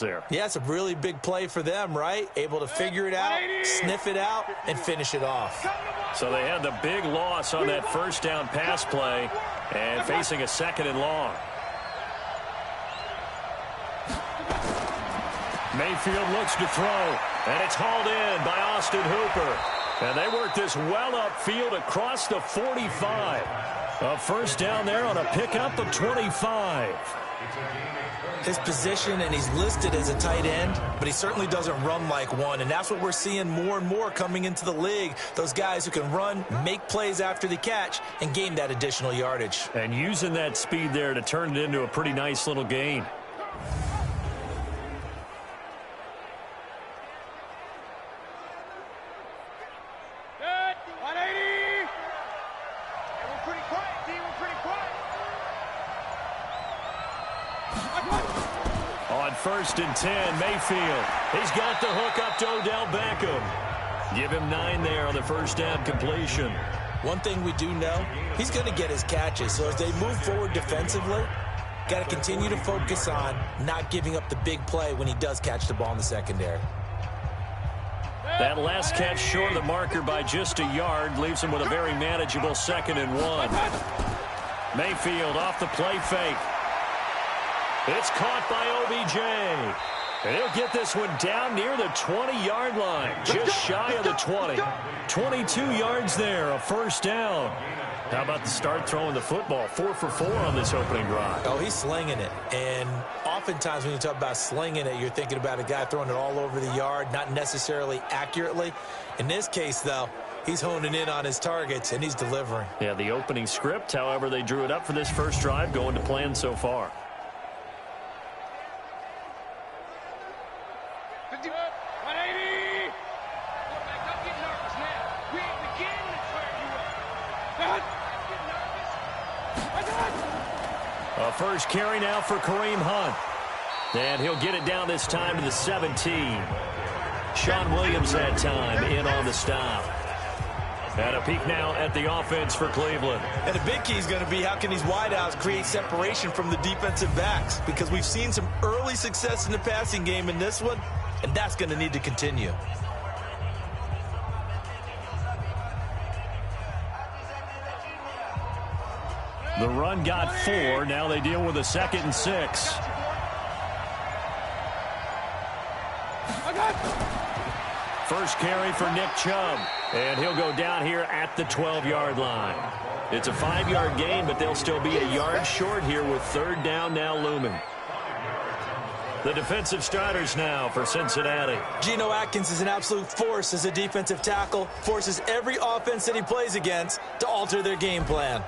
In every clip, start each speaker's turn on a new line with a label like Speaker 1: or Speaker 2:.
Speaker 1: there.
Speaker 2: Yeah, it's a really big play for them, right? Able to figure it out, sniff it out, and finish it off.
Speaker 1: So they had the big loss on that first down pass play and facing a 2nd and long. Mayfield looks to throw, and it's hauled in by Austin Hooper. And they work this well upfield across the 45. A first down there on a pickup of 25.
Speaker 2: His position, and he's listed as a tight end, but he certainly doesn't run like one, and that's what we're seeing more and more coming into the league. Those guys who can run, make plays after the catch, and gain that additional yardage.
Speaker 1: And using that speed there to turn it into a pretty nice little gain. On 1st and 10, Mayfield. He's got the hook up to Odell Beckham. Give him 9 there on the first down completion.
Speaker 2: One thing we do know, he's going to get his catches. So as they move forward defensively, got to continue to focus on not giving up the big play when he does catch the ball in the secondary.
Speaker 1: That last catch short of the marker by just a yard leaves him with a very manageable 2nd and 1. Mayfield off the play fake. It's caught by OBJ. And he'll get this one down near the 20-yard line, just shy of the 20. 22 yards there, a first down. How about the start throwing the football? 4 for 4 on this opening drive.
Speaker 2: Oh, he's slinging it. And oftentimes when you talk about slinging it, you're thinking about a guy throwing it all over the yard, not necessarily accurately. In this case, though, he's honing in on his targets, and he's delivering.
Speaker 1: Yeah, the opening script, however, they drew it up for this first drive, going to plan so far. A first carry now for Kareem Hunt. And he'll get it down this time to the 17. Sean Williams had time in on the stop. And a peek now at the offense for Cleveland.
Speaker 2: And the big key is going to be how can these wideouts create separation from the defensive backs, because we've seen some early success in the passing game in this one, and that's going to need to continue.
Speaker 1: The run got 4. Now they deal with a 2nd and 6. First carry for Nick Chubb. And he'll go down here at the 12-yard line. It's a 5-yard gain, but they'll still be a yard short here with 3rd down now looming. The defensive starters now for Cincinnati.
Speaker 2: Geno Atkins is an absolute force as a defensive tackle. Forces every offense that he plays against to alter their game plan.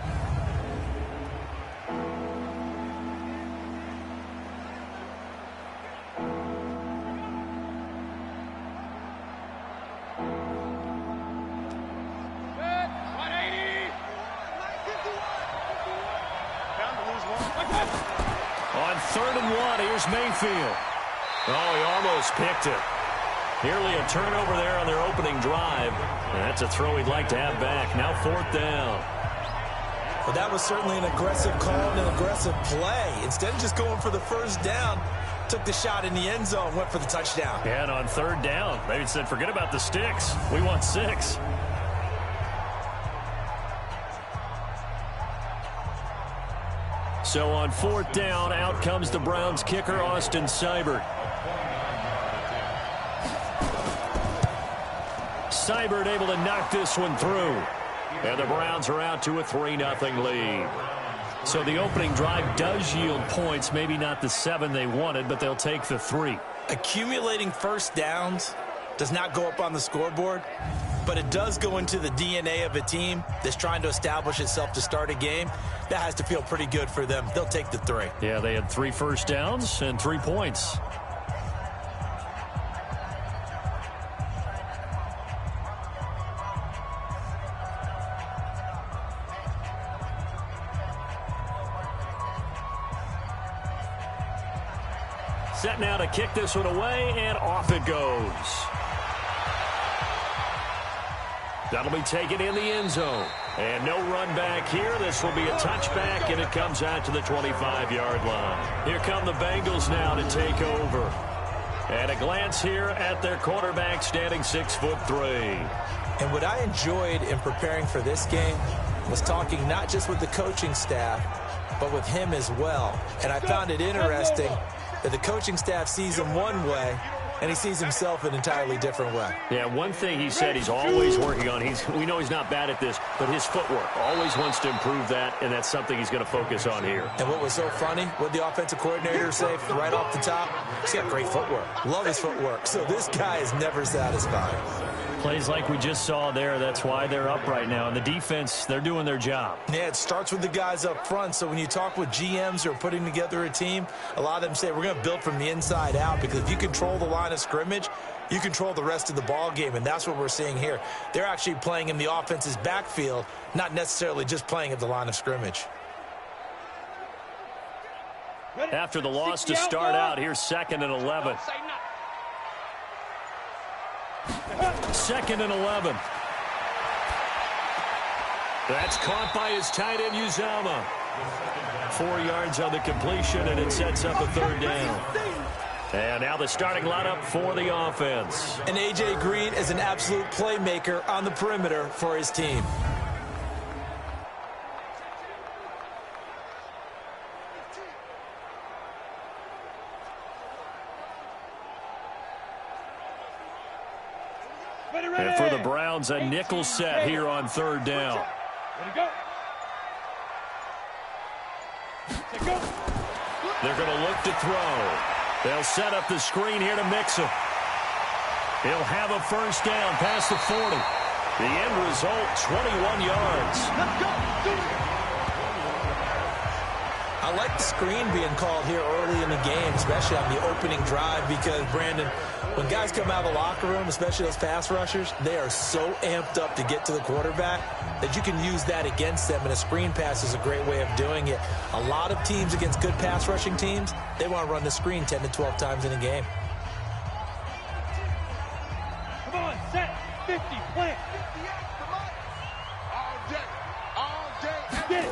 Speaker 1: On 3rd and 1, here's Mayfield. Oh, he almost picked it. Nearly a turnover there on their opening drive. And that's a throw he'd like to have back. Now 4th down.
Speaker 2: Well, that was certainly an aggressive call and an aggressive play. Instead of just going for the first down, took the shot in the end zone, went for the touchdown.
Speaker 1: And on 3rd down, they said, forget about the sticks. We want 6. So on 4th down, out comes the Browns kicker, Austin Seibert. Seibert able to knock this one through. And the Browns are out to a 3-0 lead. So the opening drive does yield points, maybe not the 7 they wanted, but they'll take the 3.
Speaker 2: Accumulating first downs does not go up on the scoreboard, but it does go into the DNA of a team that's trying to establish itself to start a game. That has to feel pretty good for them. They'll take the 3.
Speaker 1: Yeah, they had 3 first downs and 3 points. Set now to kick this one away, and off it goes. That'll be taken in the end zone. And no run back here. This will be a touchback, and it comes out to the 25-yard line. Here come the Bengals now to take over. And a glance here at their quarterback, standing 6'3".
Speaker 2: And what I enjoyed in preparing for this game was talking not just with the coaching staff, but with him as well. And I found it interesting that the coaching staff sees him one way, and he sees himself an entirely different way.
Speaker 1: Yeah, one thing he said he's always working on, we know he's not bad at this, but his footwork, always wants to improve that, and that's something he's going to focus on here.
Speaker 2: And what was so funny, what the offensive coordinator say right off the top, he's got great footwork. Love his footwork. So this guy is never satisfied.
Speaker 1: Plays like we just saw there, that's why they're up right now. And the defense, they're doing their job.
Speaker 2: Yeah, it starts with the guys up front. So when you talk with GMs who are putting together a team, a lot of them say we're going to build from the inside out, because if you control the line of scrimmage, you control the rest of the ball game, and that's what we're seeing here. They're actually playing in the offense's backfield, not necessarily just playing at the line of scrimmage.
Speaker 1: After the loss to start out, here's 2nd and 11. 2nd and 11. That's caught by his tight end, Uzama. 4 yards on the completion, and it sets up a 3rd down. And now the starting lineup for the offense.
Speaker 2: And A.J. Green is an absolute playmaker on the perimeter for his team.
Speaker 1: And for the Browns, a nickel set here on 3rd down. They're going to look to throw. They'll set up the screen here to Mixon. He'll have a 1st down past the 40. The end result, 21 yards.
Speaker 2: I like the screen being called here early in the game, especially on the opening drive, because, Brandon, when guys come out of the locker room, especially those pass rushers, they are so amped up to get to the quarterback that you can use that against them, and a screen pass is a great way of doing it. A lot of teams against good pass rushing teams, they want to run the screen 10 to 12 times in a game.
Speaker 3: Come on, set, 50, plant. All day. Get it,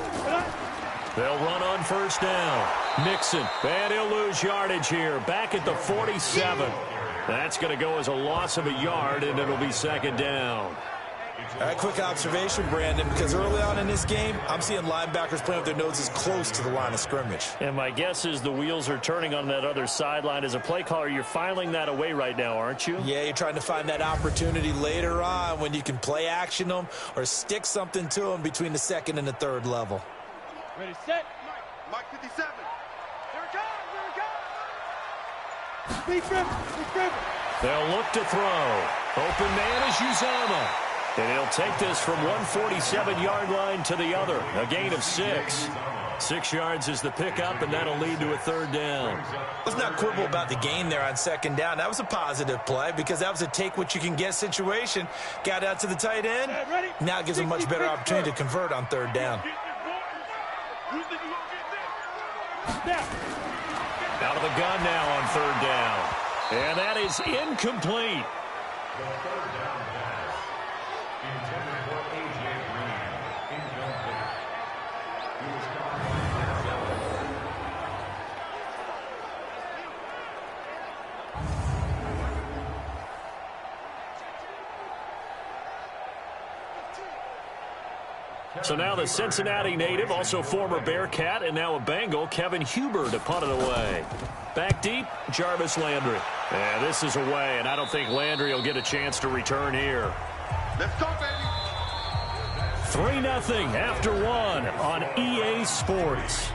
Speaker 1: they'll run on 1st down. Mixon, and he'll lose yardage here. Back at the 47. That's going to go as a loss of a yard, and it'll be 2nd down.
Speaker 2: All right, quick observation, Brandon, because early on in this game, I'm seeing linebackers playing with their noses close to the line of scrimmage.
Speaker 1: And my guess is the wheels are turning on that other sideline. As a play caller, you're filing that away right now, aren't you?
Speaker 2: Yeah, you're trying to find that opportunity later on when you can play action them or stick something to them between the 2nd and the 3rd level.
Speaker 3: Ready, set. Mike 57. Here it comes.
Speaker 1: They'll look to throw. Open man is Uzama. And he'll take this from 147-yard line to the other. A gain of 6. 6 yards is the pickup, and that'll lead to a 3rd down.
Speaker 2: Let's not quibble about the gain there on 2nd down. That was a positive play because that was a take-what-you-can-get situation. Got out to the tight end. Now it gives a much better opportunity to convert on 3rd down.
Speaker 1: Out of the gun now on 3rd down. And that is incomplete. So now the Cincinnati native, also former Bearcat, and now a Bengal, Kevin Huber, to punt it away. Back deep, Jarvis Landry. And this is away, and I don't think Landry will get a chance to return here.
Speaker 3: Let's go, baby.
Speaker 1: 3-0 after 1 on EA Sports.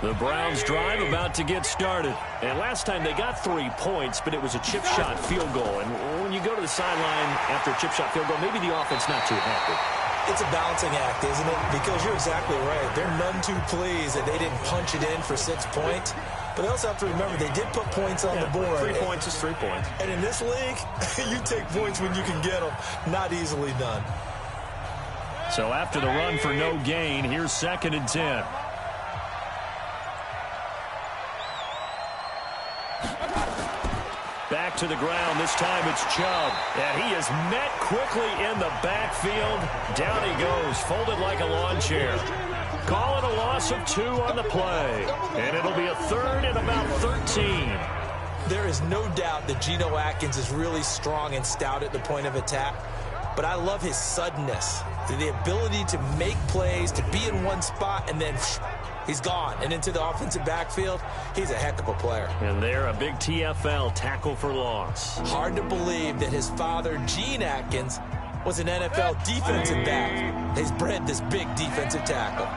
Speaker 1: The Browns drive about to get started. And last time they got 3 points, but it was a chip shot field goal. And when you go to the sideline after a chip shot field goal, maybe the offense not too happy.
Speaker 2: It's a balancing act, isn't it? Because you're exactly right. They're none too pleased that they didn't punch it in for 6 points. But they also have to remember they did put points on the board.
Speaker 1: 3 points is 3 points.
Speaker 2: And in this league, you take points when you can get them. Not easily done.
Speaker 1: So after the run for no gain, here's 2nd and 10. Back to the ground. This time it's Chubb. And he is met quickly in the backfield. Down he goes, folded like a lawn chair. Call it a loss of 2 on the play. And it'll be a third and about 13.
Speaker 2: There is no doubt that Geno Atkins is really strong and stout at the point of attack. But I love his suddenness, the ability to make plays, to be in one spot, and then he's gone. And into the offensive backfield, he's a heck of a player.
Speaker 1: And there, a big TFL, tackle for loss.
Speaker 2: Hard to believe that his father, Gene Atkins, was an NFL defensive back. He's bred this big defensive tackle.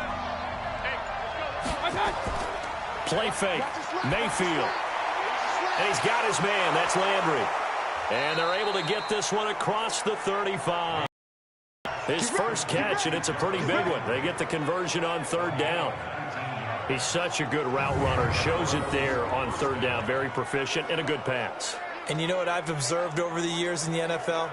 Speaker 1: Play fake, Mayfield. And he's got his man, that's Landry. And they're able to get this one across the 35. His first catch, and it's a pretty big one. They get the conversion on third down. He's such a good route runner. Shows it there on third down. Very proficient and a good pass.
Speaker 2: And you know what I've observed over the years in the NFL?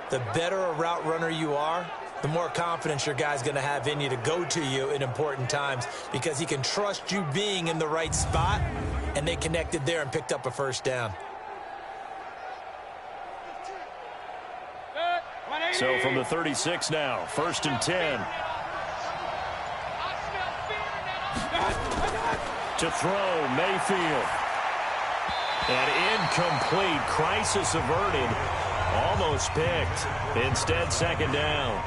Speaker 2: The better a route runner you are, the more confidence your guy's going to have in you to go to you in important times because he can trust you being in the right spot, and they connected there and picked up a first down.
Speaker 1: So from the 36 now, 1st and 10. To throw, Mayfield. And incomplete. Crisis averted. Almost picked. Instead, 2nd down.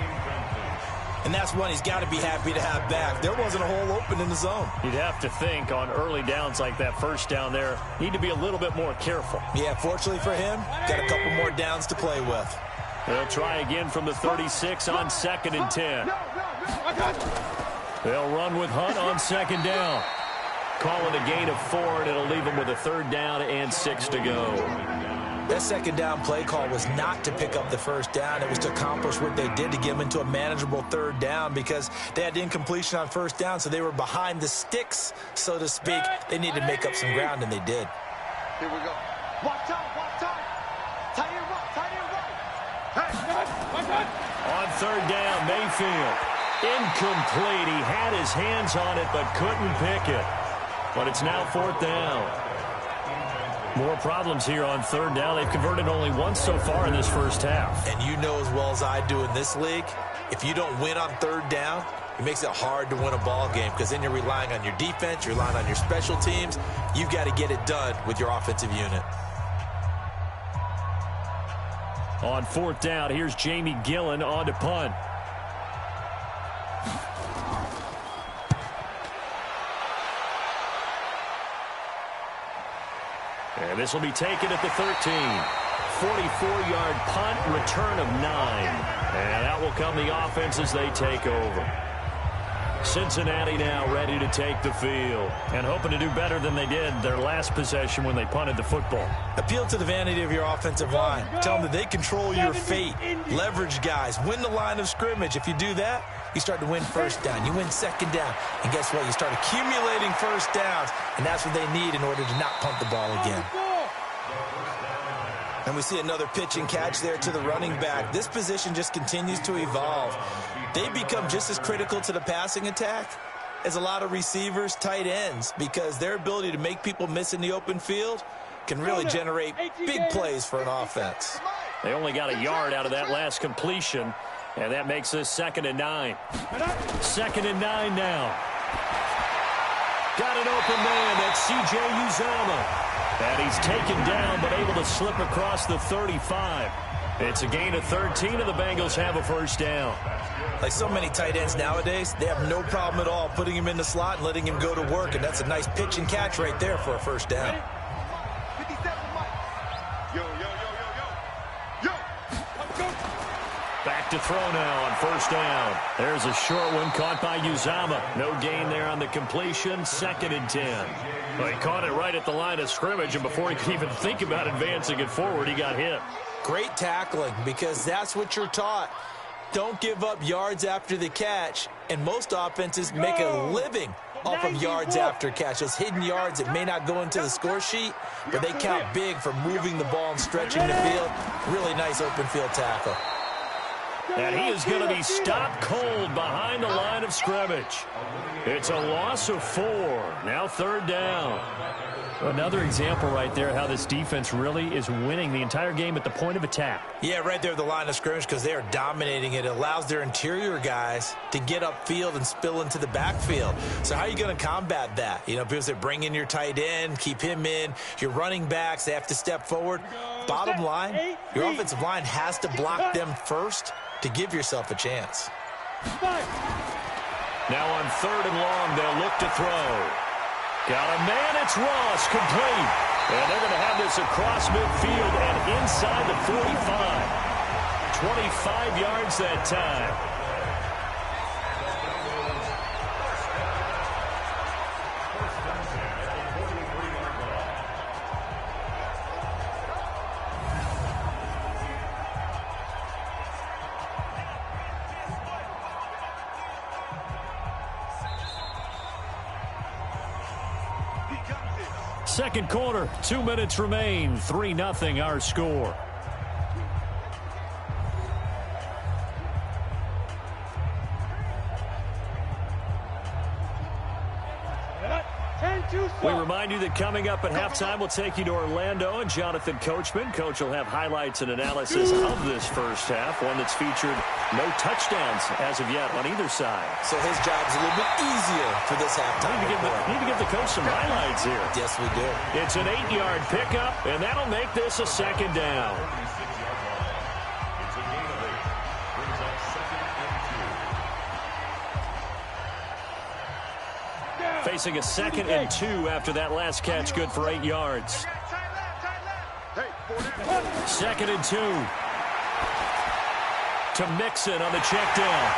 Speaker 2: And that's one he's got to be happy to have back. There wasn't a hole open in the zone.
Speaker 1: You'd have to think on early downs like that first down there, need to be a little bit more careful.
Speaker 2: Yeah, fortunately for him, got a couple more downs to play with.
Speaker 1: They'll try again from the 36 on 2nd and 10. They'll run with Hunt on 2nd down. Call it a gain of 4, and it'll leave them with a 3rd down and 6 to go.
Speaker 2: That 2nd down play call was not to pick up the first down. It was to accomplish what they did to get them into a manageable 3rd down because they had incompletion on 1st down, so they were behind the sticks, so to speak. They needed to make up some ground, and they did.
Speaker 3: Here we go. Watch out, watch out. Tight end right, tight end right.
Speaker 1: On 3rd down, Mayfield. Incomplete. He had his hands on it but couldn't pick it. But it's now 4th down. More problems here on 3rd down. They've converted only once so far in this first half.
Speaker 2: And you know as well as I do in this league, if you don't win on 3rd down, it makes it hard to win a ball game because then you're relying on your defense, you're relying on your special teams. You've got to get it done with your offensive unit.
Speaker 1: On 4th down, here's Jamie Gillen on to punt. And this will be taken at the 13. 44-yard punt, return of 9. And out will come the offense as they take over. Cincinnati now ready to take the field and hoping to do better than they did their last possession when they punted the football.
Speaker 2: Appeal to the vanity of your offensive line. Tell them that they control your fate. Leverage guys. Win the line of scrimmage. If you do that, you start to win 1st down. You win 2nd down. And guess what? You start accumulating 1st downs. And that's what they need in order to not punt the ball again. And we see another pitch and catch there to the running back. This position just continues to evolve. They become just as critical to the passing attack as a lot of receivers, tight ends, because their ability to make people miss in the open field can really generate big plays for an offense.
Speaker 1: They only got a yard out of that last completion, and that makes this 2nd and 9. 2nd and 9 now. Got an open man. That's C.J. Uzomah. And he's taken down, but able to slip across the 35. It's a gain of 13, and the Bengals have a 1st down.
Speaker 2: Like so many tight ends nowadays, they have no problem at all putting him in the slot and letting him go to work, and that's a nice pitch and catch right there for a 1st down.
Speaker 1: Back to throw now on 1st down. There's a short one caught by Uzomah. No gain there on the completion. 2nd and 10. Well, he caught it right at the line of scrimmage, and before he could even think about advancing it forward, he got hit.
Speaker 2: Great tackling, because that's what you're taught. Don't give up yards after the catch, and most offenses make a living off of yards after catch. Those hidden yards that may not go into the score sheet, but they count big for moving the ball and stretching the field. Really nice open field tackle.
Speaker 1: And he is going to be stopped cold behind the line of scrimmage. It's a loss of 4. Now 3rd down. Another example right there how this defense really is winning the entire game at the point of attack.
Speaker 2: Yeah, right there at the line of scrimmage because they are dominating it. It allows their interior guys to get upfield and spill into the backfield. So how are you going to combat that? You know, people say bring in your tight end, keep him in. Your running backs, they have to step forward. Bottom line, your offensive line has to block them first to give yourself a chance.
Speaker 1: Now on 3rd and long, they'll look to throw. Got a man, it's Ross, complete. And they're going to have this across midfield and inside the 45. 25 yards that time. Second quarter, 2 minutes remain. 3-0 our score. We remind you that coming up at halftime, we'll take you to Orlando and Jonathan Coachman. Coach will have highlights and analysis of this first half, one that's featured no touchdowns as of yet on either side.
Speaker 2: So his job's a little bit easier for this halftime.
Speaker 1: Need to give the coach some highlights here.
Speaker 2: Yes, we do.
Speaker 1: It's an 8-yard pickup, and that'll make this a second down. Facing a 2nd and 2 after that last catch, good for 8 yards. 2nd and 2. To Mixon on the check down.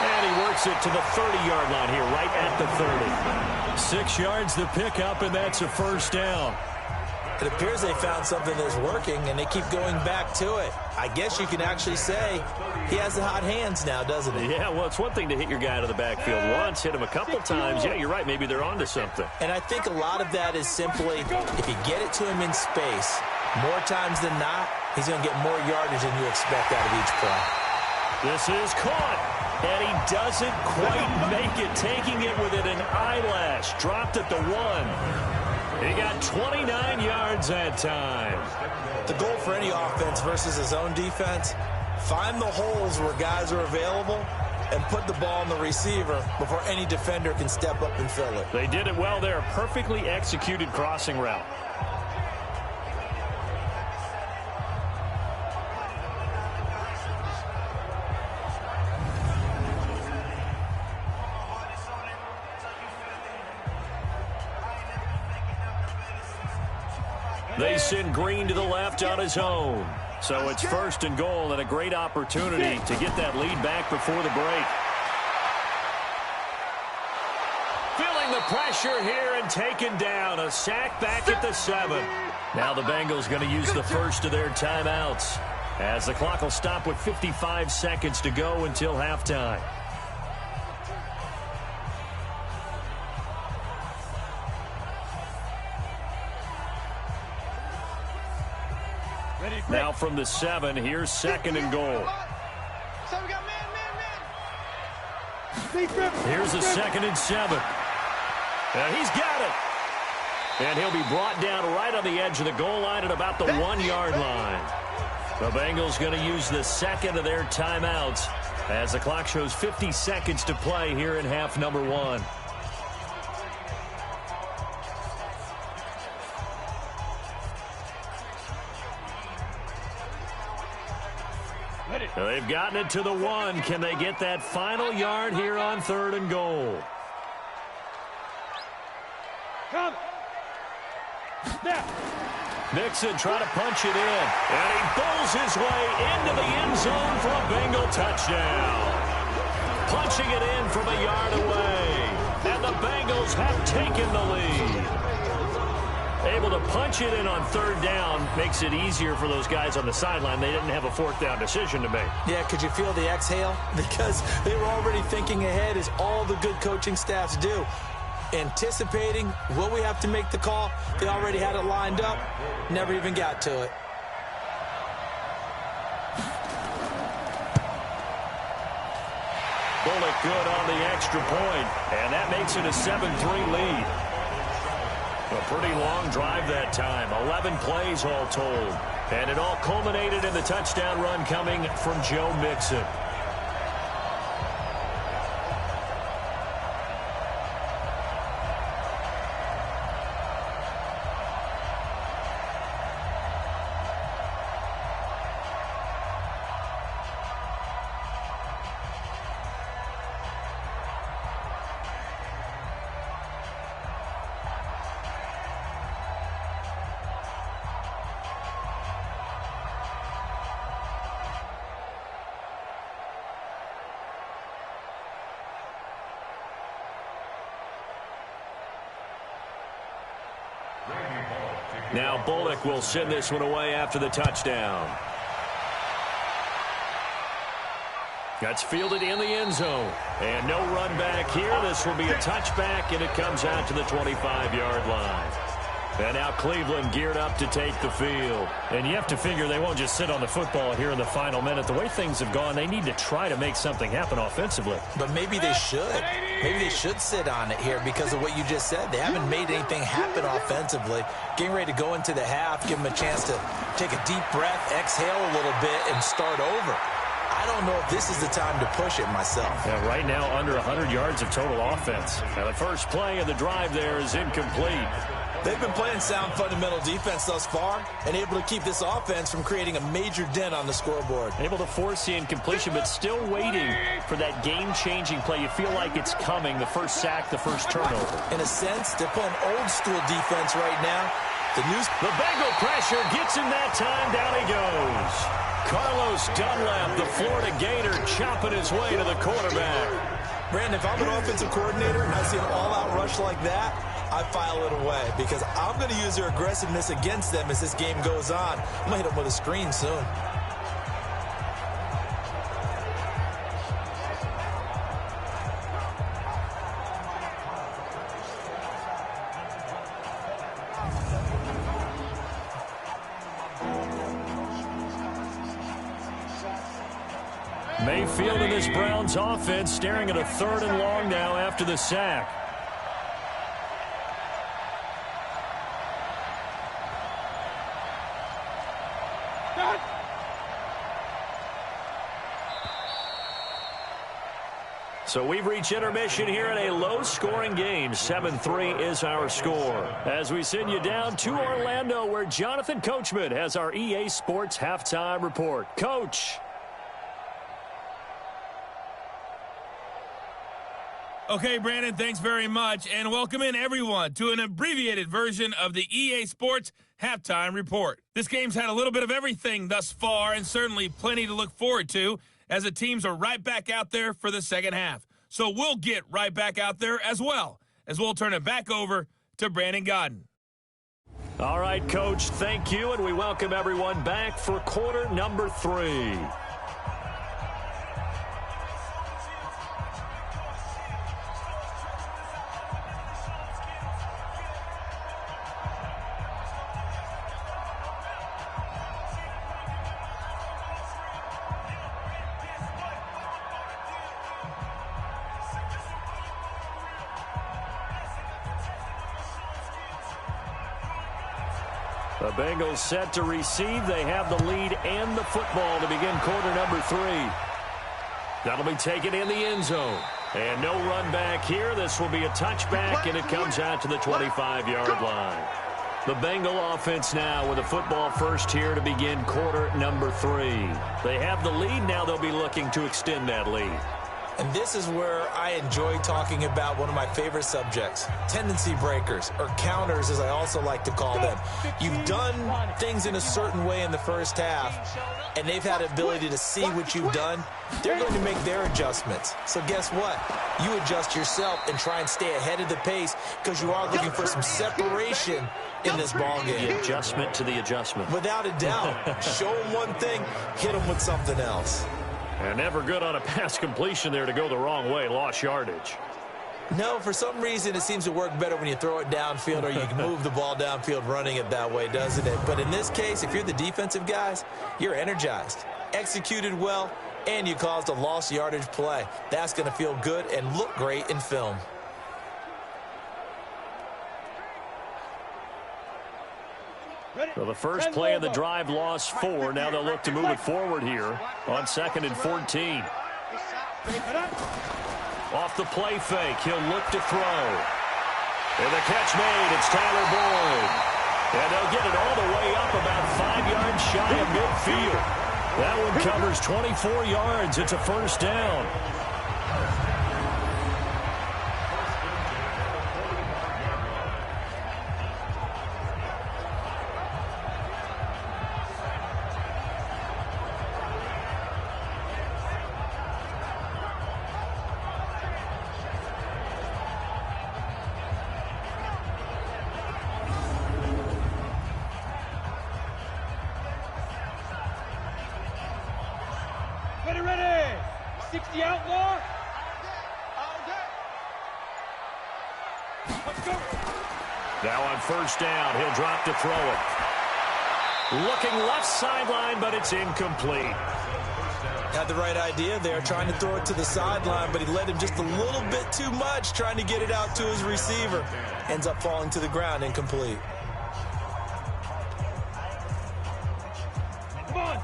Speaker 1: And he works it to the 30-yard line here, right at the 30. 6 yards the pickup, and that's a first down.
Speaker 2: It appears they found something that's working, and they keep going back to it. I guess you can actually say he has the hot hands now, doesn't he?
Speaker 1: Yeah, well, it's one thing to hit your guy out of the backfield once, hit him a couple times. Yeah, you're right. Maybe they're onto something.
Speaker 2: And I think a lot of that is simply if you get it to him in space, more times than not, he's going to get more yardage than you expect out of each play.
Speaker 1: This is caught, and he doesn't quite make it, taking it within an eyelash. Dropped at the 1. He got 29 yards that time.
Speaker 2: The goal for any offense versus his own defense, find the holes where guys are available and put the ball on the receiver before any defender can step up and fill it.
Speaker 1: They did it well there. Perfectly executed crossing route. They send Green to the left on his own. So it's 1st and goal and a great opportunity to get that lead back before the break. Feeling the pressure here and taken down. A sack back at the 7. Now the Bengals going to use the first of their timeouts as the clock will stop with 55 seconds to go until halftime. Now from the 7, here's 2nd and goal. Here's a 2nd and 7. And he's got it. And he'll be brought down right on the edge of the goal line at about the 1-yard line. The Bengals going to use the 2nd of their timeouts as the clock shows 50 seconds to play here in half number 1. They've gotten it to the 1. Can they get that final yard here on 3rd and goal? Mixon trying to punch it in. And he bowls his way into the end zone for a Bengal touchdown. Punching it in from a yard away. And the Bengals have taken the lead. Able to punch it in on 3rd down makes it easier for those guys on the sideline. They didn't have a 4th down decision to make.
Speaker 2: Yeah, could you feel the exhale? Because they were already thinking ahead, as all the good coaching staffs do. Anticipating, will we have to make the call? They already had it lined up. Never even got to it.
Speaker 1: Bullock good on the extra point, and that makes it a 7-3 lead. A pretty long drive that time. 11 plays all told. And it all culminated in the touchdown run coming from Joe Mixon. Now Bullock will send this one away after the touchdown. That's fielded in the end zone. And no run back here. This will be a touchback, and it comes out to the 25-yard line. And now Cleveland geared up to take the field.
Speaker 4: And you have to figure they won't just sit on the football here in the final minute. The way things have gone, they need to try to make something happen offensively.
Speaker 2: But maybe they should. Maybe they should sit on it here because of what you just said. They haven't made anything happen offensively. Getting ready to go into the half, give them a chance to take a deep breath, exhale a little bit, and start over. I don't know if this is the time to push it myself.
Speaker 4: Yeah, right now, under 100 yards of total offense.
Speaker 1: Now the first play of the drive there is incomplete.
Speaker 2: They've been playing sound fundamental defense thus far and able to keep this offense from creating a major dent on the scoreboard.
Speaker 4: Able to force the incompletion, but still waiting for that game-changing play. You feel like it's coming, the first sack, the first turnover.
Speaker 2: In a sense, they're playing old-school defense right now.
Speaker 1: The Bengal pressure gets him that time. Down he goes. Carlos Dunlap, the Florida Gator, chopping his way to the quarterback.
Speaker 2: Brandon, if I'm an offensive coordinator and I see an all-out rush like that, I file it away because I'm going to use their aggressiveness against them as this game goes on. I'm going to hit them with a screen soon.
Speaker 1: Mayfield in this Browns offense staring at a 3rd and long now after the sack. So we've reached intermission here in a low-scoring game. 7-3 is our score. As we send you down to Orlando, where Jonathan Coachman has our EA Sports halftime report. Coach.
Speaker 5: Okay, Brandon, thanks very much, and welcome in everyone to an abbreviated version of the EA Sports halftime report. This game's had a little bit of everything thus far, and certainly plenty to look forward to, as the teams are right back out there for the second half. So we'll get right back out there as well, as we'll turn it back over to Brandon Godden.
Speaker 1: All right, Coach, thank you, and we welcome everyone back for quarter number 3. The Bengals set to receive. They have the lead and the football to begin quarter number 3. That'll be taken in the end zone. And no run back here. This will be a touchback, and it comes out to the 25-yard line. The Bengal offense now with a football first here to begin quarter number 3. They have the lead. Now they'll be looking to extend that lead.
Speaker 2: And this is where I enjoy talking about one of my favorite subjects, tendency breakers, or counters as I also like to call them. You've done things in a certain way in the first half, and they've had the ability to see what you've done. They're going to make their adjustments. So guess what? You adjust yourself and try and stay ahead of the pace because you are looking for some separation in this ballgame.
Speaker 1: The adjustment to the adjustment.
Speaker 2: Without a doubt. Show them one thing, hit them with something else.
Speaker 1: And never good on a pass completion there to go the wrong way. Lost yardage.
Speaker 2: No, for some reason it seems to work better when you throw it downfield or you can move the ball downfield running it that way, doesn't it? But in this case, if you're the defensive guys, you're energized, executed well, and you caused a lost yardage play. That's going to feel good and look great in film.
Speaker 1: So the first play of the drive lost 4. Now they'll look to move it forward here on 2nd and 14. Off the play fake, he'll look to throw. And the catch made, it's Tyler Boyd. And they'll get it all the way up about 5 yards shy of midfield. That one covers 24 yards. It's a first down.
Speaker 3: Ready. 60 outlaw. Let's go.
Speaker 1: Now on first down, he'll drop to throw it. Looking left sideline, but it's incomplete.
Speaker 2: Had the right idea there, trying to throw it to the sideline, but he led him just a little bit too much, trying to get it out to his receiver. Ends up falling to the ground, incomplete.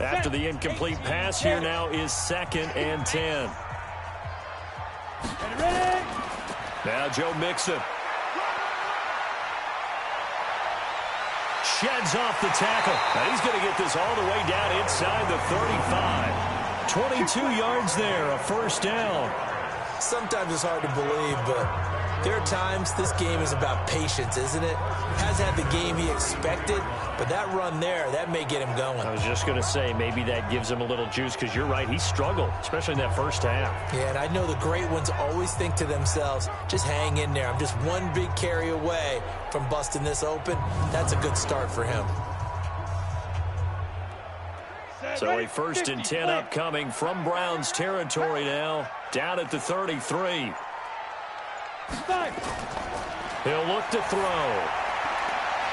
Speaker 1: After the incomplete pass, here now is 2nd and 10. Now Joe Mixon. Sheds off the tackle. Now he's going to get this all the way down inside the 35. 22 yards there, a first down.
Speaker 2: Sometimes it's hard to believe, but there are times this game is about patience, isn't it? Hasn't had the game he expected, but that run there, that may get him going.
Speaker 1: I was just going to say, maybe that gives him a little juice, because you're right, he struggled, especially in that first half.
Speaker 2: Yeah, and I know the great ones always think to themselves, just hang in there. I'm just one big carry away from busting this open. That's a good start for him.
Speaker 1: So a 1st and 10 upcoming from Browns territory now, down at the 33. He'll look to throw.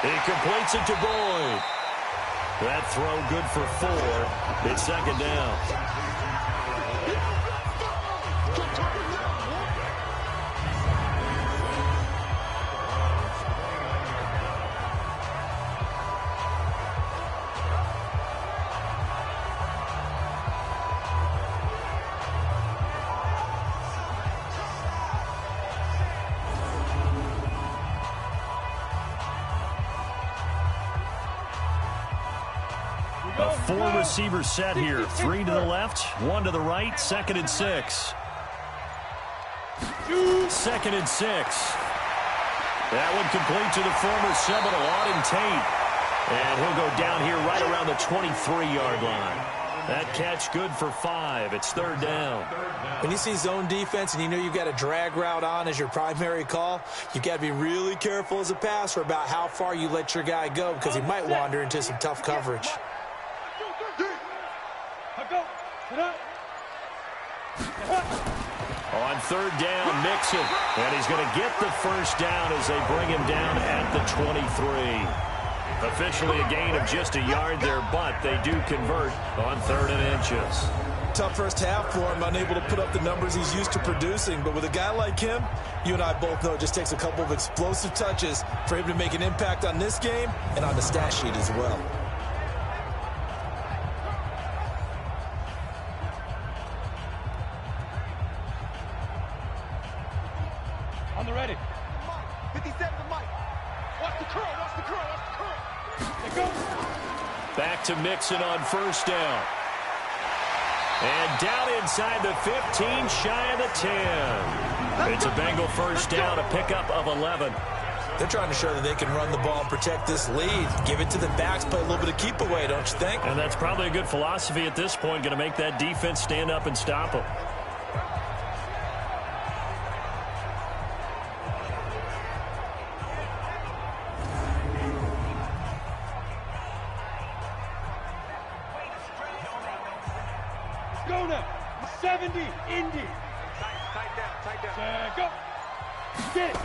Speaker 1: He completes it to Boyd. That throw good for 4. It's 2nd down. A 4-receiver set here. 3 to the left, 1 to the right, 2nd and 6. 2nd and 6. That one complete to the former Seminole, Auden Tate. And he'll go down here right around the 23-yard line. That catch good for 5. It's 3rd down.
Speaker 2: When you see zone defense and you know you've got a drag route on as your primary call, you've got to be really careful as a passer about how far you let your guy go, because he might wander into some tough coverage.
Speaker 1: On 3rd down, Mixon. And he's going to get the first down as they bring him down at the 23. Officially a gain of just a yard there, but they do convert on 3rd and inches.
Speaker 2: Tough first half for him, unable to put up the numbers he's used to producing. But with a guy like him, you and I both know it just takes a couple of explosive touches for him to make an impact on this game and on the stat sheet as well.
Speaker 3: On the ready. 57 to Mike. Watch the curl, watch the curl, watch the curl. There goes.
Speaker 1: Back to Mixon on 1st down. And down inside the 15, shy of the 10. It's a Bengal first down, a pickup of 11.
Speaker 2: They're trying to show that they can run the ball and protect this lead. Give it to the backs, play a little bit of keep away, don't you think?
Speaker 1: And that's probably a good philosophy at this point, going to make that defense stand up and stop them.
Speaker 3: Go now. 70, Indy. Tight down. Go. Get it.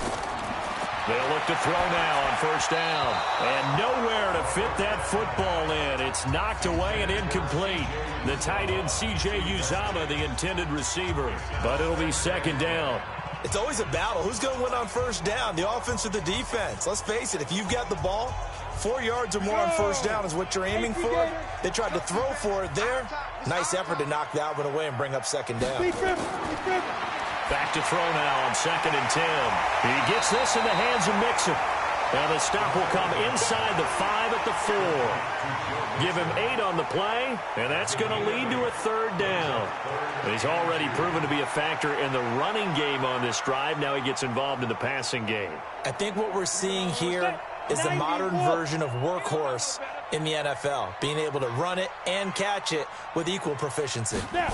Speaker 1: They'll look to throw now on 1st down. And nowhere to fit that football in. It's knocked away and incomplete. The tight end, C.J. Uzomah, the intended receiver. But it'll be 2nd down.
Speaker 2: It's always a battle. Who's going to win on first down, the offense or the defense? Let's face it, if you've got the ball, 4 yards or more on first down is what you're aiming for. They tried to throw for it there. Nice effort to knock that one away and bring up second down.
Speaker 1: Back to throw now on 2nd and 10. He gets this in the hands of Mixon. Now the stop will come inside the 5 at the 4. Give him 8 on the play, and that's going to lead to a 3rd down. He's already proven to be a factor in the running game on this drive. Now he gets involved in the passing game.
Speaker 2: I think what we're seeing here is the modern version of workhorse in the NFL, being able to run it and catch it with equal proficiency.
Speaker 1: Now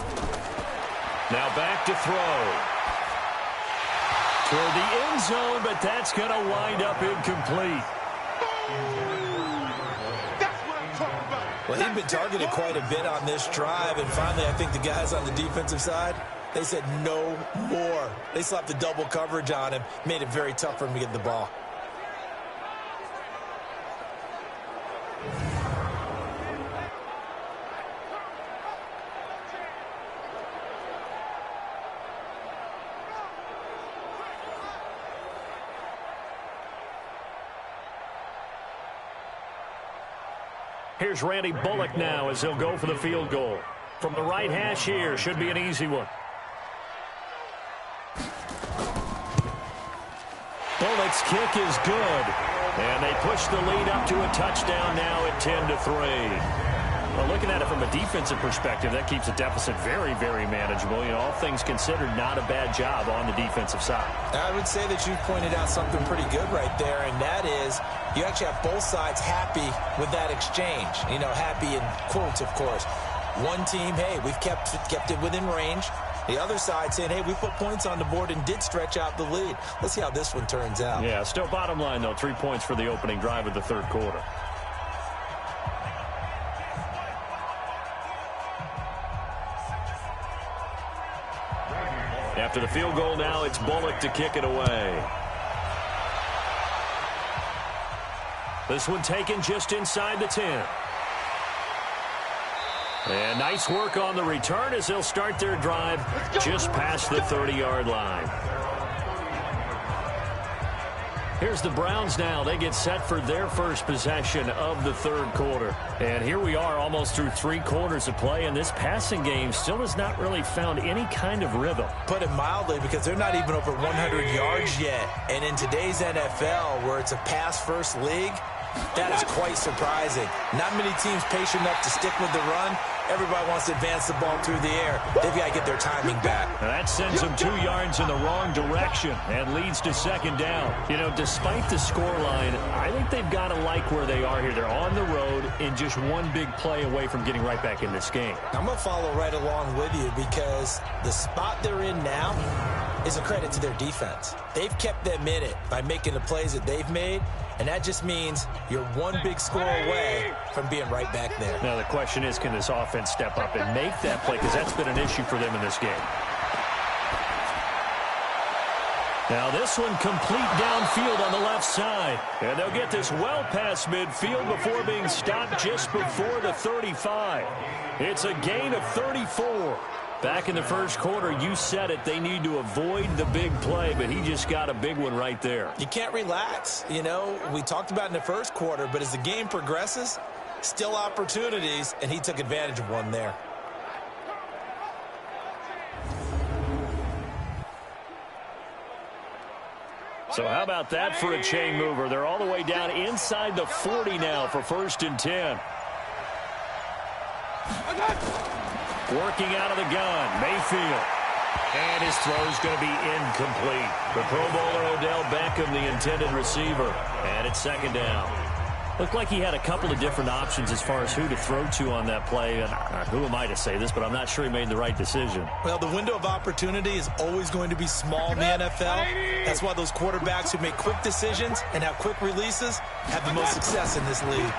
Speaker 1: back to throw. Toward the end zone, but that's going to wind up incomplete.
Speaker 2: Well, he'd been targeted quite a bit on this drive, and finally I think the guys on the defensive side, they said no more. They slapped the double coverage on him, made it very tough for him to get the ball.
Speaker 1: Here's Randy Bullock now as he'll go for the field goal. From the right hash here, should be an easy one. Bullock's kick is good. And they push the lead up to a touchdown now at 10-3. Well, looking at it from a defensive perspective, that keeps the deficit very, very manageable. You know, all things considered, not a bad job on the defensive side.
Speaker 2: I would say that you pointed out something pretty good right there, and that is you actually have both sides happy with that exchange. You know, happy in quotes, of course. One team, hey, we've kept it within range. The other side saying, hey, we put points on the board and did stretch out the lead. Let's see how this one turns out.
Speaker 1: Yeah, still bottom line, though, 3 points for the opening drive of the third quarter. After the field goal now, it's Bullock to kick it away. This one taken just inside the 10. And nice work on the return as they'll start their drive just past the 30-yard line. Here's the Browns now. They get set for their first possession of the third quarter. And here we are almost through 3 quarters of play, and this passing game still has not really found any kind of rhythm.
Speaker 2: Put it mildly, because they're not even over 100 yards yet. And in today's NFL, where it's a pass-first league, that is quite surprising. Not many teams patient enough to stick with the run. Everybody wants to advance the ball through the air. They've got to get their timing back.
Speaker 1: Now that sends them 2 yards in the wrong direction and leads to second down. You know, despite the scoreline, I think they've got to like where they are here. They're on the road and just one big play away from getting right back in this game.
Speaker 2: I'm going to follow right along with you, because the spot they're in now is a credit to their defense. They've kept them in it by making the plays that they've made, and that just means you're one big score away from being right back there.
Speaker 1: Now the question is, can this offense step up and make that play, because that's been an issue for them in this game. Now this one complete downfield on the left side. And they'll get this well past midfield before being stopped just before the 35. It's a gain of 34. Back in the first quarter, you said it, they need to avoid the big play, but he just got a big one right there.
Speaker 2: You can't relax. You know, we talked about in the first quarter, but as the game progresses, still opportunities, and he took advantage of one there.
Speaker 1: So how about that for a chain mover? They're all the way down inside the 40 now for 1st and 10. Working out of the gun, Mayfield. And his throw's going to be incomplete. The Pro Bowler Odell Beckham, the intended receiver. And it's second down. Looked like he had a couple of different options as far as who to throw to on that play. And who am I to say this, but I'm not sure he made the right decision.
Speaker 2: Well, the window of opportunity is always going to be small in the NFL. That's why those quarterbacks who make quick decisions and have quick releases have the most success in this league.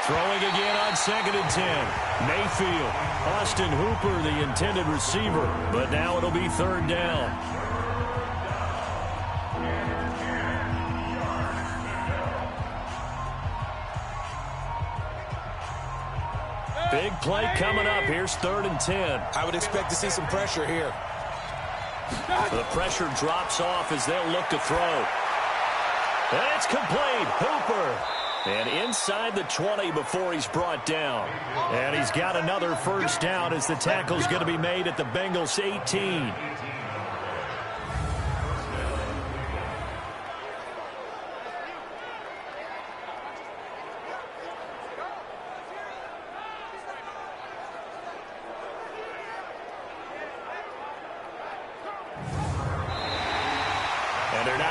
Speaker 1: Throwing again on 2nd and 10. Mayfield. Austin Hooper, the intended receiver. But now it'll be 3rd down. Big play coming up. Here's 3rd and 10.
Speaker 2: I would expect to see some pressure here.
Speaker 1: The pressure drops off as they'll look to throw. And it's complete. Hooper. And inside the 20 before he's brought down. And he's got another first down as the tackle's going to be made at the Bengals 18.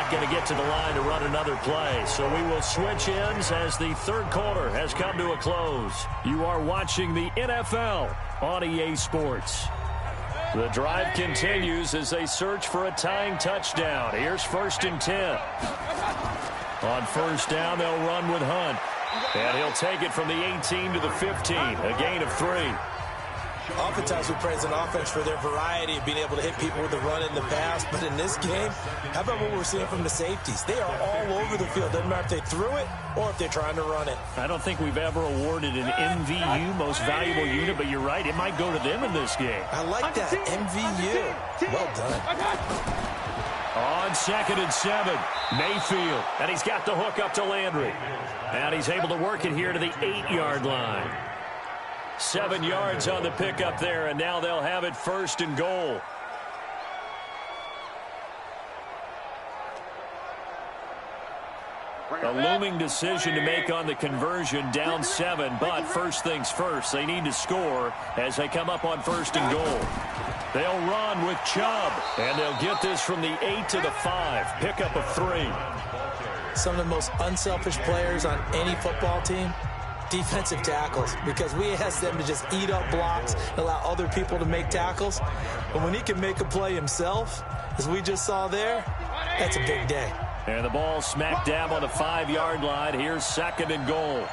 Speaker 1: Going to get to the line to run another play. So we will switch ends as the third quarter has come to a close. You are watching the NFL on EA Sports. The drive continues as they search for a tying touchdown. Here's 1st and 10. On first down, they'll run with Hunt. And he'll take it from the 18 to the 15, a gain of 3.
Speaker 2: Oftentimes we praise an offense for their variety of being able to hit people with the run in the pass. But in this game, how about what we're seeing from the safeties? They are all over the field. Doesn't matter if they threw it or if they're trying to run it.
Speaker 1: I don't think we've ever awarded an MVU, most valuable unit, but you're right. It might go to them in this game.
Speaker 2: I like that, MVU. Well done.
Speaker 1: On 2nd and 7, Mayfield. And he's got the hook up to Landry. And he's able to work it here to the 8-yard line. 7 yards on the pickup there, and now they'll have it 1st and goal. A looming decision to make on the conversion, down 7, but first things first, they need to score as they come up on 1st and goal. They'll run with Chubb, and they'll get this from the 8 to the 5, pickup of 3.
Speaker 2: Some of the most unselfish players on any football team, defensive tackles, because we ask them to just eat up blocks and allow other people to make tackles. But when he can make a play himself, as we just saw there, that's a big day.
Speaker 1: And the ball smack dab on the 5-yard line. Here's 2nd and goal.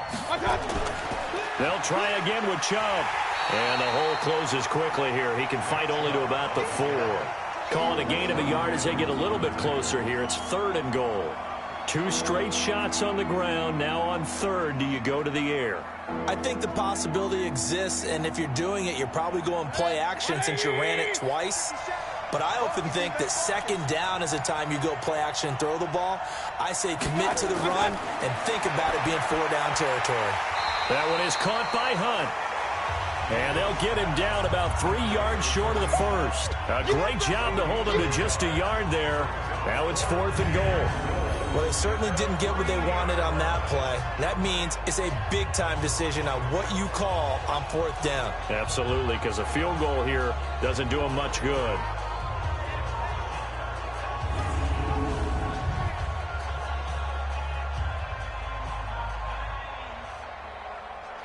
Speaker 1: They'll try again with Chubb. And the hole closes quickly here. He can fight only to about the 4. Call it a gain of a yard as they get a little bit closer here. It's 3rd and goal. 2 straight shots on the ground. Now on 3rd, do you go to the air?
Speaker 2: I think the possibility exists, and if you're doing it, you're probably going play action since you ran it twice. But I often think that 2nd down is the time you go play action and throw the ball. I say commit to the run and think about it being 4-down territory.
Speaker 1: That one is caught by Hunt. And they'll get him down about 3 yards short of the 1st. A great job to hold him to just a yard there. Now it's 4th and goal.
Speaker 2: Well, they certainly didn't get what they wanted on that play. That means it's a big-time decision on what you call on 4th down.
Speaker 1: Absolutely, because a field goal here doesn't do them much good.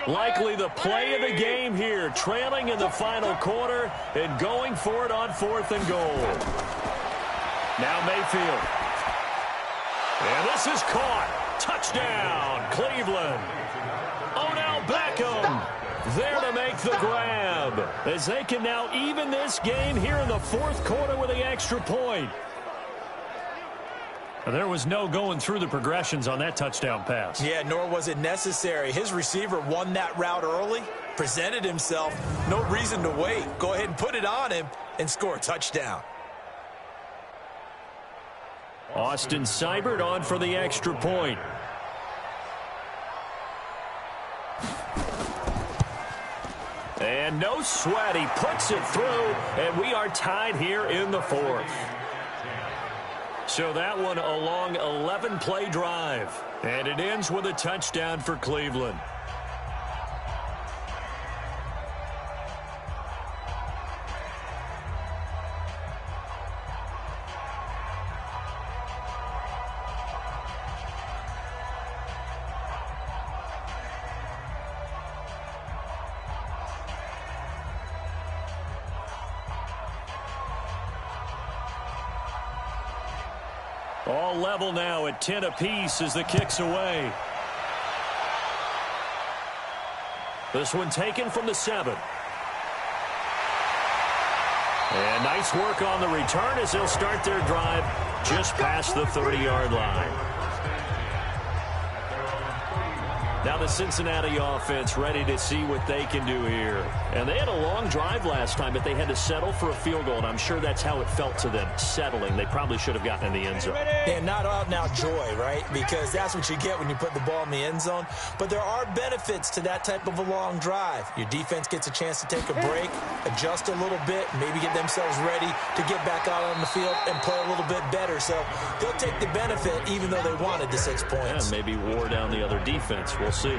Speaker 1: Likely the play of the game here, trailing in the final quarter and going for it on 4th and goal. Now Mayfield. And this is caught. Touchdown, Cleveland. Odell Beckham there to make the grab as they can now even this game here in the 4th quarter with the extra point. There was no going through the progressions on that touchdown pass.
Speaker 2: Yeah, nor was it necessary. His receiver won that route early, presented himself. No reason to wait. Go ahead and put it on him and score a touchdown.
Speaker 1: Austin Seibert on for the extra point. And no sweat. He puts it through, and we are tied here in the 4th. So that one a long 11-play drive. And it ends with a touchdown for Cleveland. All level now at 10 apiece as the kick's away. This one taken from the 7. And nice work on the return as they'll start their drive just past the 30-yard line. Now the Cincinnati offense ready to see what they can do here. And they had a long drive last time, but they had to settle for a field goal, and I'm sure that's how it felt to them, settling. They probably should have gotten in the end zone.
Speaker 2: And not out now joy, right? Because that's what you get when you put the ball in the end zone. But there are benefits to that type of a long drive. Your defense gets a chance to take a break, adjust a little bit, maybe get themselves ready to get back out on the field and play a little bit better. So they'll take the benefit even though they wanted the 6 points.
Speaker 1: Yeah, maybe wore down the other defense. We'll see.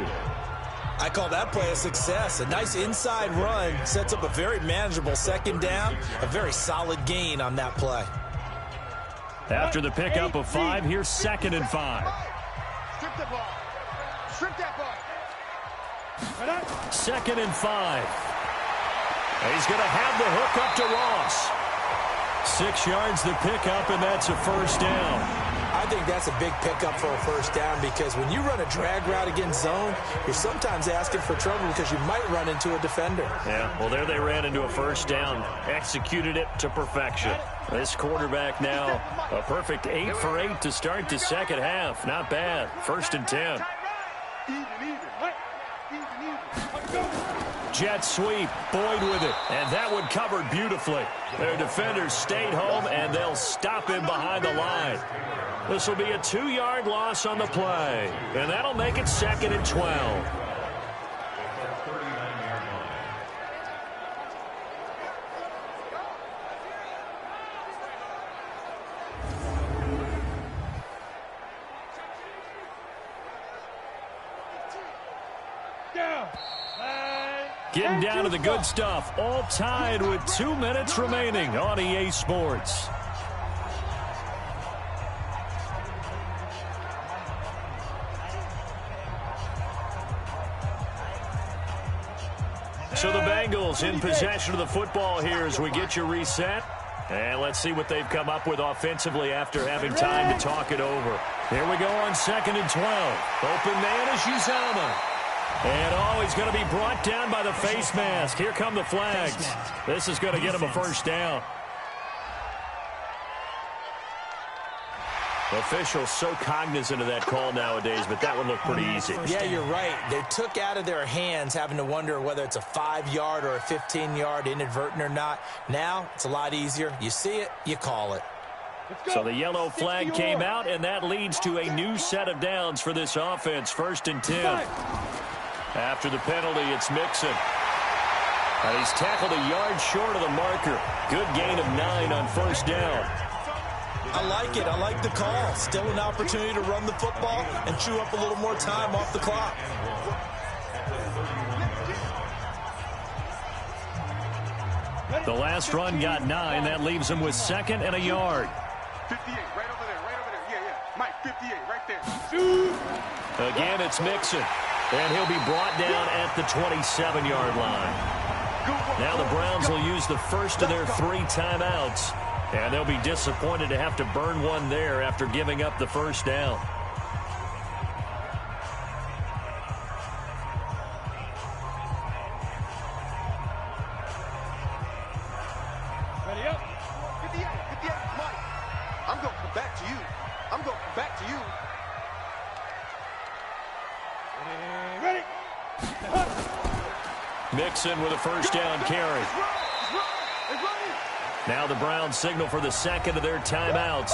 Speaker 2: I call that play a success. A nice inside run sets up a very manageable second down. A very solid gain on that play.
Speaker 1: After the pickup of 5, here's 2nd and 5.
Speaker 3: Strip the ball. Strip that ball.
Speaker 1: 2nd and 5. He's going to have the hook up to Ross. 6 yards the pickup, and that's a first down.
Speaker 2: I think that's a big pickup for a first down because when you run a drag route against zone, you're sometimes asking for trouble because you might run into a defender.
Speaker 1: Yeah, well, there they ran into a first down. Executed it to perfection. This quarterback now, a perfect 8 for 8 to start the second half. Not bad. 1st and 10. Jet sweep, Boyd with it, and that one covered beautifully. Their defenders stayed home, and they'll stop him behind the line. This will be a 2-yard loss on the play, and that'll make it 2nd and 12. Getting down to the good stuff, all tied with 2 minutes remaining on EA Sports. So the Bengals in possession of the football here as we get you reset. And let's see what they've come up with offensively after having time to talk it over. Here we go on 2nd and 12. Open man is Uzama. And he's going to be brought down by the face mask. Here come the flags. This is going to get him a first down. Officials so cognizant of that call nowadays, but that would look pretty easy.
Speaker 2: Yeah, you're right. They took out of their hands having to wonder whether it's a 5-yard or a 15-yard, inadvertent or not. Now, it's a lot easier. You see it, you call it.
Speaker 1: So the yellow flag came out, and that leads to a new set of downs for this offense. 1st and 10. After the penalty, it's Mixon. And he's tackled a yard short of the marker. Good gain of 9 on 1st down.
Speaker 2: I like it. I like the call. Still an opportunity to run the football and chew up a little more time off the clock.
Speaker 1: The last run got 9. That leaves him with 2nd and a yard.
Speaker 3: 58, right over there, right over there. Yeah. Mike, 58, right there.
Speaker 1: Again, it's Mixon. And he'll be brought down at the 27-yard line. Now the Browns will use the first of their 3 timeouts. And they'll be disappointed to have to burn one there after giving up the first down.
Speaker 3: Ready up. 58, Mike. I'm going to come back to you. I'm going to come back to you. Ready.
Speaker 1: Mixon with a first down carry. Now the Browns signal for the 2nd of their timeouts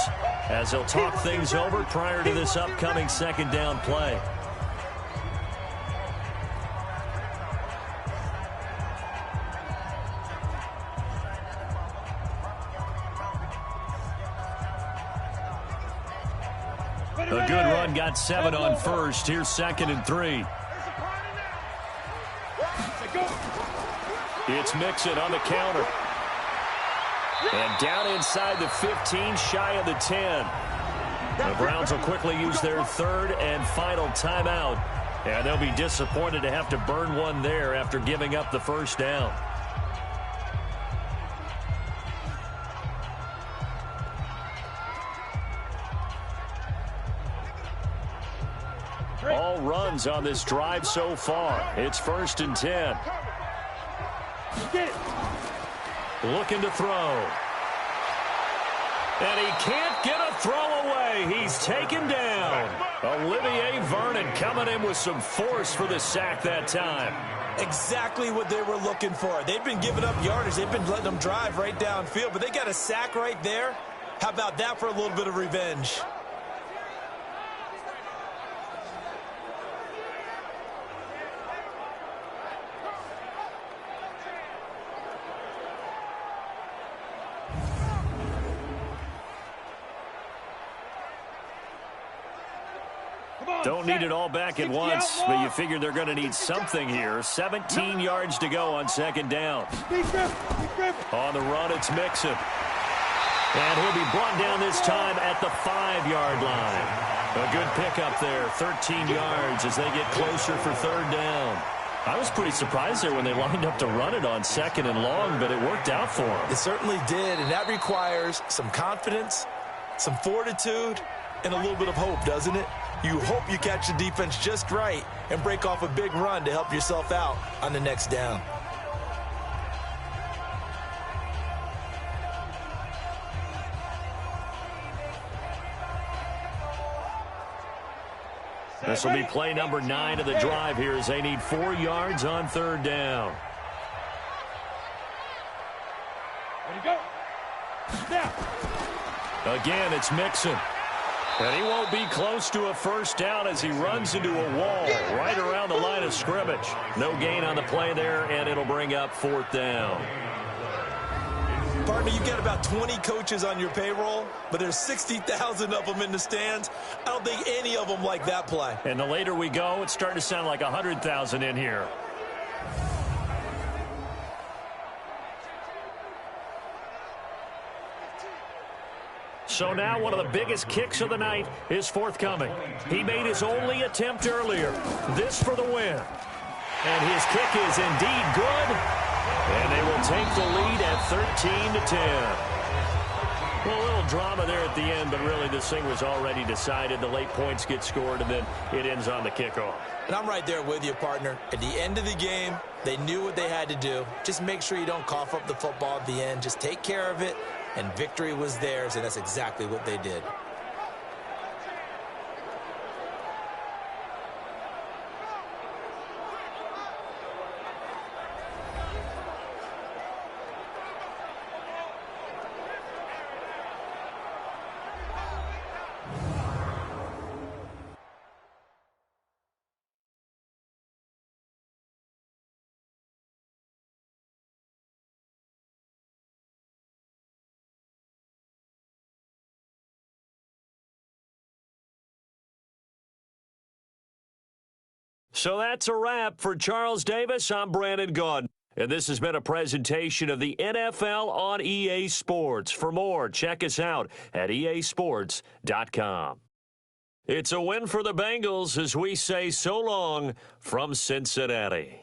Speaker 1: as they'll talk things over prior to this upcoming 2nd down play. A good run, got 7 on 1st. Here's 2nd and 3. It's Mixon on the counter. And down inside the 15, shy of the 10. The Browns will quickly use their 3rd and final timeout. And they'll be disappointed to have to burn one there after giving up the first down. All runs on this drive so far. It's 1st and 10. Looking to throw. And he can't get a throw away. He's taken down. Olivier Vernon coming in with some force for the sack that time.
Speaker 2: Exactly what they were looking for. They've been giving up yardage. They've been letting them drive right downfield, but they got a sack right there. How about that for a little bit of revenge?
Speaker 1: Don't need it all back at once, but you figure they're going to need something here. 17 yards to go on second down. On the run, it's Mixon. And he'll be brought down this time at the 5-yard line. A good pickup there, 13 yards as they get closer for third down. I was pretty surprised there when they lined up to run it on second and long, but it worked out for them.
Speaker 2: It certainly did, and that requires some confidence, some fortitude, and a little bit of hope, doesn't it? You hope you catch the defense just right and break off a big run to help yourself out on the next down.
Speaker 1: This will be play number 9 of the drive here as they need 4 yards on third down.
Speaker 3: Ready to go. Snap.
Speaker 1: Again, it's Mixon. And he won't be close to a first down as he runs into a wall right around the line of scrimmage. No gain on the play there, and it'll bring up fourth down.
Speaker 2: Partner, you've got about 20 coaches on your payroll, but there's 60,000 of them in the stands. I don't think any of them like that play.
Speaker 1: And the later we go, it's starting to sound like 100,000 in here. So now one of the biggest kicks of the night is forthcoming. He made his only attempt earlier. This for the win. And his kick is indeed good. And they will take the lead at 13-10. Well, a little drama there at the end, but really this thing was already decided. The late points get scored, and then it ends on the kickoff.
Speaker 2: And I'm right there with you, partner. At the end of the game, they knew what they had to do. Just make sure you don't cough up the football at the end. Just take care of it, and victory was theirs, and that's exactly what they did.
Speaker 1: So that's a wrap for Charles Davis. I'm Brandon Gaudin. And this has been a presentation of the NFL on EA Sports. For more, check us out at easports.com. It's a win for the Bengals as we say so long from Cincinnati.